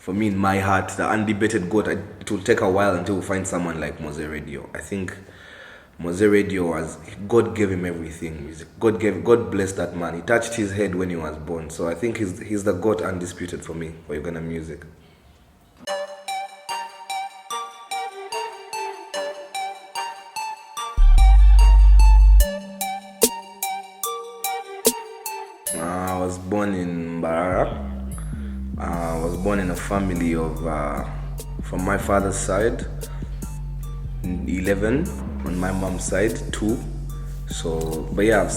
for me, in my heart, the undebated GOAT. It will take a while until we find someone like Mose Radio. I think Mose Radio was, God gave him everything. God blessed that man. He touched his head when he was born. So I think he's the GOAT undisputed for me for Ugandan music. I was born in Barara. I was born in a family of, from my father's side, 11. On my mom's side, 2. So, but yeah, I've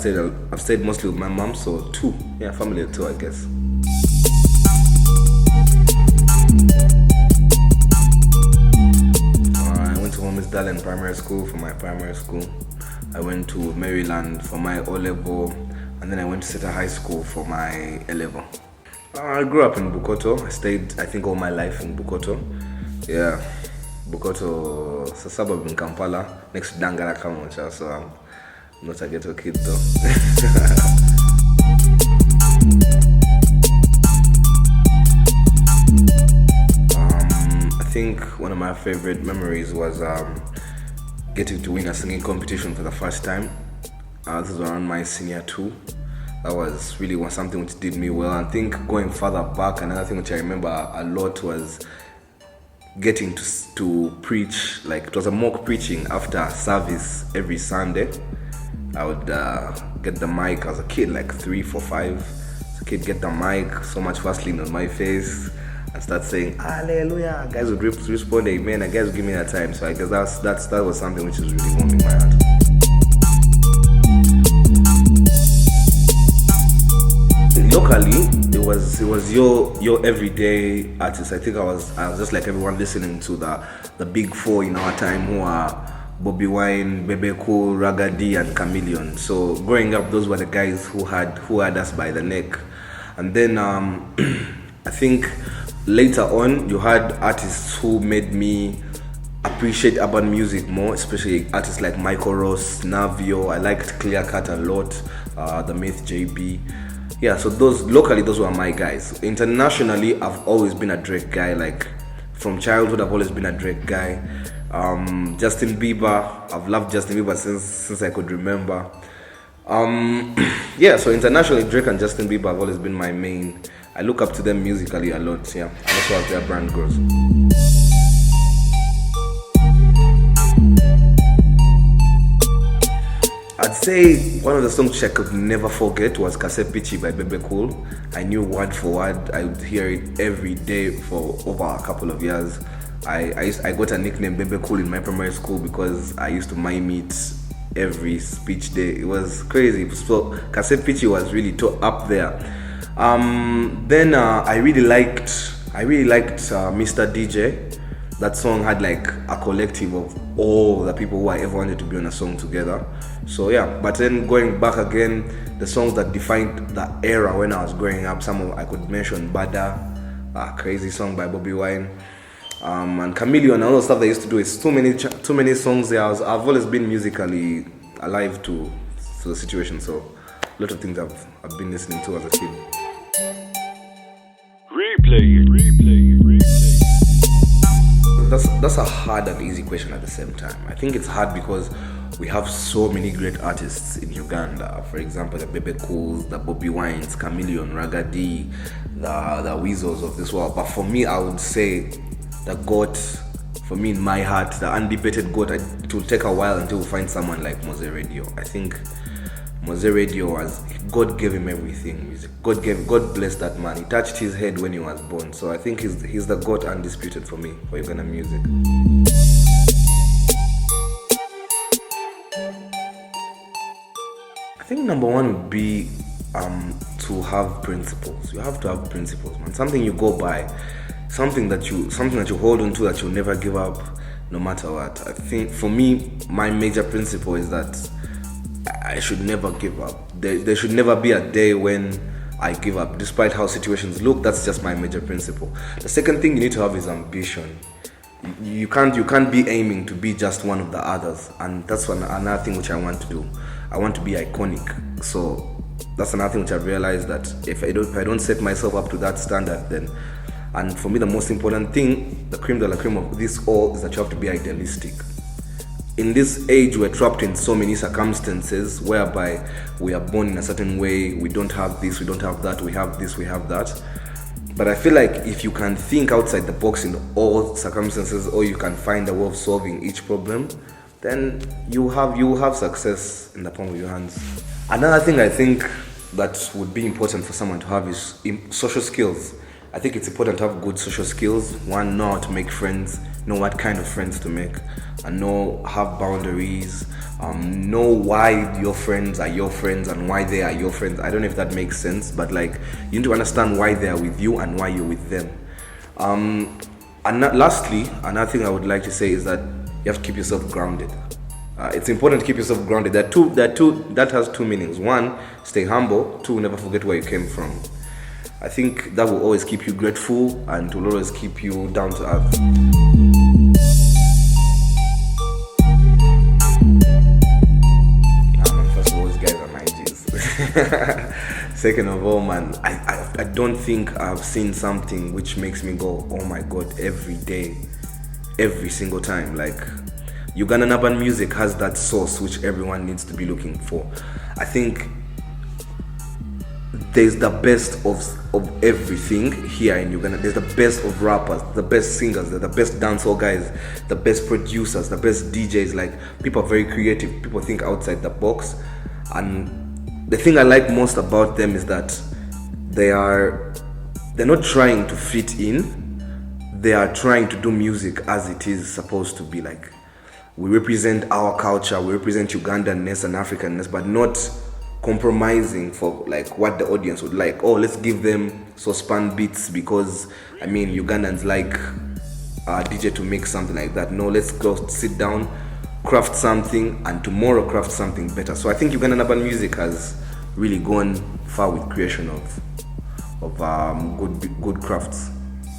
stayed mostly with my mom, so 2. Yeah, family of 2, I guess. I went to Homies Darling Primary School for my primary school. I went to Maryland for my O-level, and then I went to Seta High School for my A-level. I grew up in Bukoto. I stayed, I think, all my life in Bukoto. Yeah, Bukoto, it's a suburb in Kampala, next to Dangara Kamoncha, so I'm not a ghetto kid though. I think one of my favorite memories was getting to win a singing competition for the first time. This was around my senior 2. That was really something which did me well. I think going further back, another thing which I remember a lot was getting to preach. Like, it was a mock preaching after service every Sunday. I would get the mic as a kid, like 3, 4, 5. As a kid, get the mic, so much Vaseline on my face, and start saying hallelujah. Guys would respond amen, and guys would give me that time. So I guess that was something which was really warming my heart. Locally, it was your everyday artist. I think I was just like everyone listening to the big 4 in our time, who are Bobby Wine, Bebe Cool, Ragadi, and Chameleon. So growing up, those were the guys who had us by the neck. And then I think later on, you had artists who made me appreciate urban music more, especially artists like Michael Ross, Navio. I liked Clear Cut a lot, the Myth JB. Yeah, so those were my guys. Internationally, I've always been a Drake guy. Like, from childhood, I've always been a Drake guy. Justin Bieber, I've loved Justin Bieber since I could remember. Yeah, so internationally, Drake and Justin Bieber have always been my main. I look up to them musically a lot, yeah. And that's how their brand grows. I'd say one of the songs which I could never forget was Kase Pichi by Bebe Cool. I knew word for word. I would hear it every day for over a couple of years. I got a nickname Bebe Cool in my primary school because I used to mime it every speech day. It was crazy. So Kase Pichi was really up there. Then I really liked Mr. DJ. That song had like a collective of all the people who I ever wanted to be on a song together. So yeah, but then going back again, the songs that defined the era when I was growing up, I could mention Bada, a crazy song by Bobby Wine, and Chameleon, and all the stuff they used to do. It's too many songs there. I've always been musically alive to the situation, so a lot of things I've been listening to as a kid. Replay it. That's a hard and easy question at the same time. I think it's hard because we have so many great artists in Uganda. For example, the Bebe Cools, the Bobby Wines, Chameleon, Ragadi, the Weasels of this world. But for me, I would say the GOAT, for me in my heart, the undebated GOAT. It will take a while until we find someone like Mose Radio. I think Mose Radio was, God gave him everything. God blessed that man. He touched his head when he was born. So I think he's the GOAT undisputed for me for Ugandan music. I think number one would be to have principles. You have to have principles, man. Something you go by, something that you hold on to, that you'll never give up, no matter what. I think for me, my major principle is that I should never give up. There should never be a day when I give up, despite how situations look. That's just my major principle. The second thing you need to have is ambition. You can't be aiming to be just one of the others, and that's another thing which I want to do. I want to be iconic. So that's another thing which I've realized, that if I don't set myself up to that standard, then And for me, the most important thing, the creme de la creme of this all, is that you have to be idealistic. In this age, we're trapped in so many circumstances whereby we are born in a certain way, we don't have this, we don't have that, we have this, we have that. But I feel like if you can think outside the box in all circumstances, or you can find a way of solving each problem, then you will have success in the palm of your hands. Another thing I think that would be important for someone to have is social skills. I think it's important to have good social skills. One, know how to make friends, know what kind of friends to make, and have boundaries, know why your friends are your friends and why they are your friends. I don't know if that makes sense, but like, you need to understand why they are with you and why you're with them. And lastly, another thing I would like to say is that you have to keep yourself grounded. It's important to keep yourself grounded. That has two meanings. One, stay humble. Two, never forget where you came from. I think that will always keep you grateful and will always keep you down to earth. First of all, these guys are my G's. Second of all, man, I don't think I've seen something which makes me go, oh my God, every day, every single time. Like, Ugandan urban music has that source which everyone needs to be looking for. I think there's the best of everything here in Uganda. There's the best of rappers, the best singers, the best dancehall guys, the best producers, the best DJs. Like, people are very creative. People think outside the box. And the thing I like most about them is that they're not trying to fit in. They are trying to do music as it is supposed to be. Like, we represent our culture, we represent Ugandanness and Africanness, but not compromising for like what the audience would like. Oh, let's give them saucepan beats because Ugandans like DJ to make something like that. No, let's go sit down, craft something, and tomorrow craft something better. So I think Ugandan urban music has really gone far with creation of good crafts.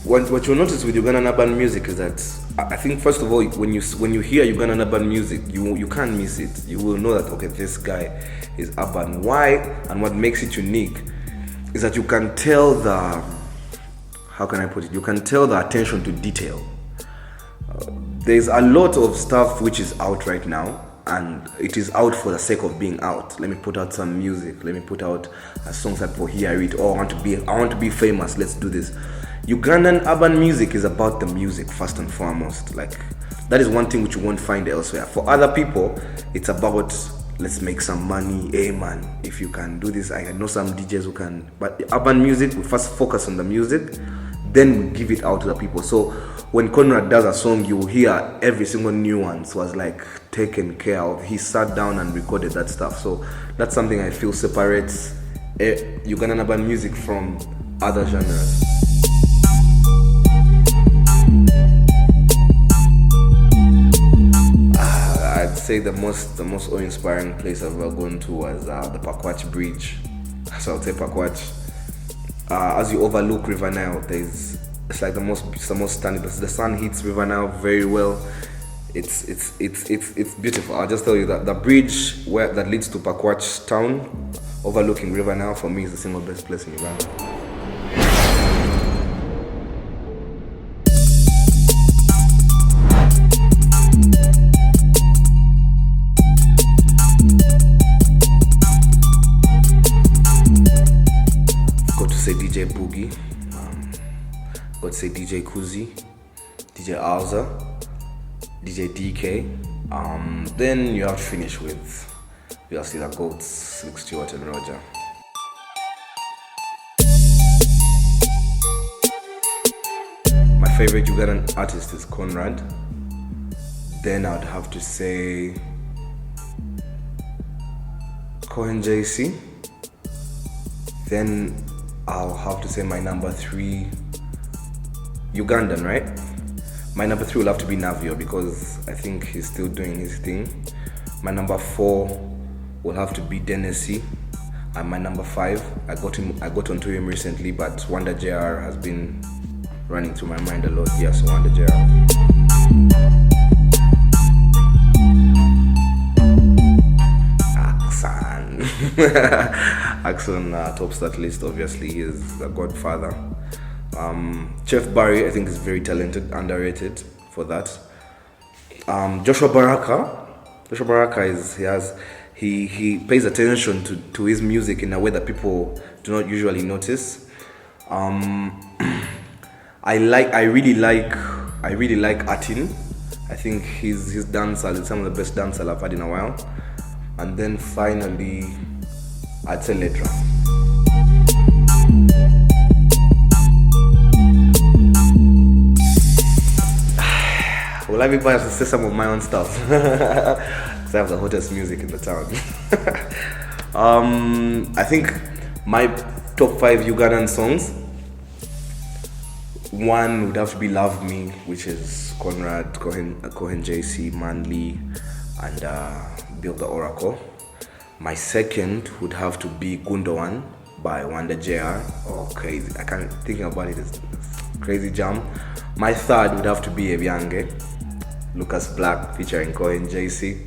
What you'll notice with Ugandan urban music is that I think first of all, when you hear Ugandan urban music, you can't miss it. You will know that, okay, this guy is urban. Why? And what makes it unique is that you can tell you can tell the attention to detail. There's a lot of stuff which is out right now, and it is out for the sake of being out. Let me put out some music. Let me put out a song that people hear it. Oh, I want to be famous. Let's do this. Ugandan urban music is about the music first and foremost. Like, that is one thing which you won't find elsewhere. For other people, it's about, let's make some money. Hey man, if you can do this, I know some DJs who can. But urban music, we first focus on the music, then we give it out to the people. So when Conrad does a song, you will hear every single nuance was like taken care of. He sat down and recorded that stuff. So that's something I feel separates Ugandan urban music from other genres. I'd say the most awe-inspiring place I've ever gone to was the Pakwach Bridge. So I'll say Pakwach. As you overlook River Nile, it's like the most stunning. The sun hits River Nile very well. It's beautiful. I'll just tell you that the bridge that leads to Pakwach town, overlooking River Nile, for me is the single best place in Uganda. DJ Boogie, got to say DJ Kuzi, DJ Alza, DJ DK. Then you have to finish with obviously the GOATs, Slick Stewart and Roger. My favorite Ugandan artist is Conrad. Then I'd have to say Kohen Jaycee. Then I'll have to say my number 3, Ugandan, right? My number 3 will have to be Navio because I think he's still doing his thing. My number 4 will have to be Jenesis. And my number 5, I got onto him recently, but Wonder JR has been running through my mind a lot. Yes, Wonder JR. Axon tops that list. Obviously, he is the godfather. Chef Barry, I think, is very talented, underrated for that. Joshua Baraka he pays attention to his music in a way that people do not usually notice. I really like Akeine. I think his dancehall is some of the best dancehall I've had in a while. And then finally, I'd say Ledra. Will I be biased to say some of my own stuff? Because I have the hottest music in the town. I think my top 5 Ugandan songs, one would have to be Love Me, which is Cxnrvd, Kohen Jaycee, Manly, and Build the Oracle. My second would have to be Gundowan by Wanda JR. Oh, crazy. I can't think about it. It's crazy jam. My third would have to be Ebyange, Lukas Blacc featuring Kohen Jaycee.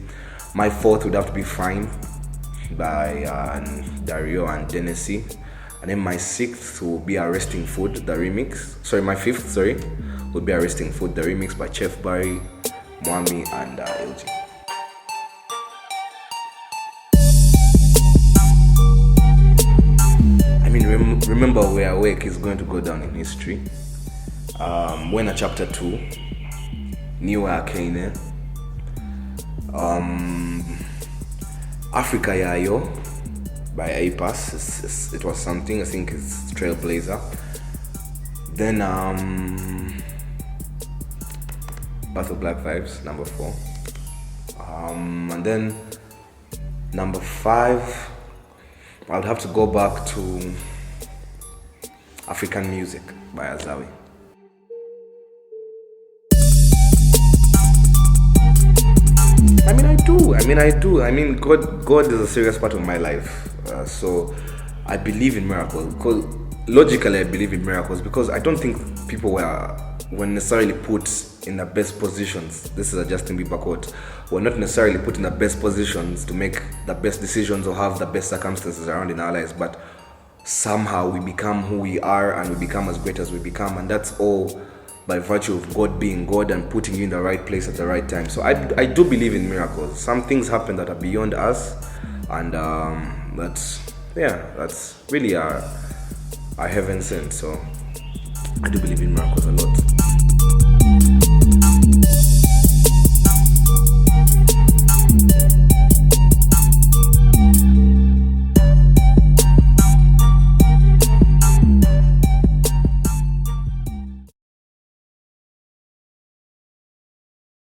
My fourth would have to be Fine by Dario and Jenesis. And then my sixth will be Arresting Food, the remix. My fifth, would be Arresting Food, the remix by Chef Barry, Mwami, and LG. I mean, remember We're Awake is going to go down in history. When a Chapter 2, New Akeine, Africa Yayo by APAS. It was something. I think it's Trailblazer. Then Birth of Blacc Vibes, number 4. And then number 5, I would have to go back to African Music by Azawi. I do. I mean, God is a serious part of my life. So I believe in miracles. Because logically, I believe in miracles because I don't think people were necessarily put in the best positions. This is a Justin Bieber quote. We're not necessarily put in the best positions to make the best decisions or have the best circumstances around in our lives, but somehow we become who we are and we become as great as we become, and that's all by virtue of God being God and putting you in the right place at the right time. So I do believe in miracles. Some things happen that are beyond us, and that's really our heaven sent. So I do believe in miracles a lot.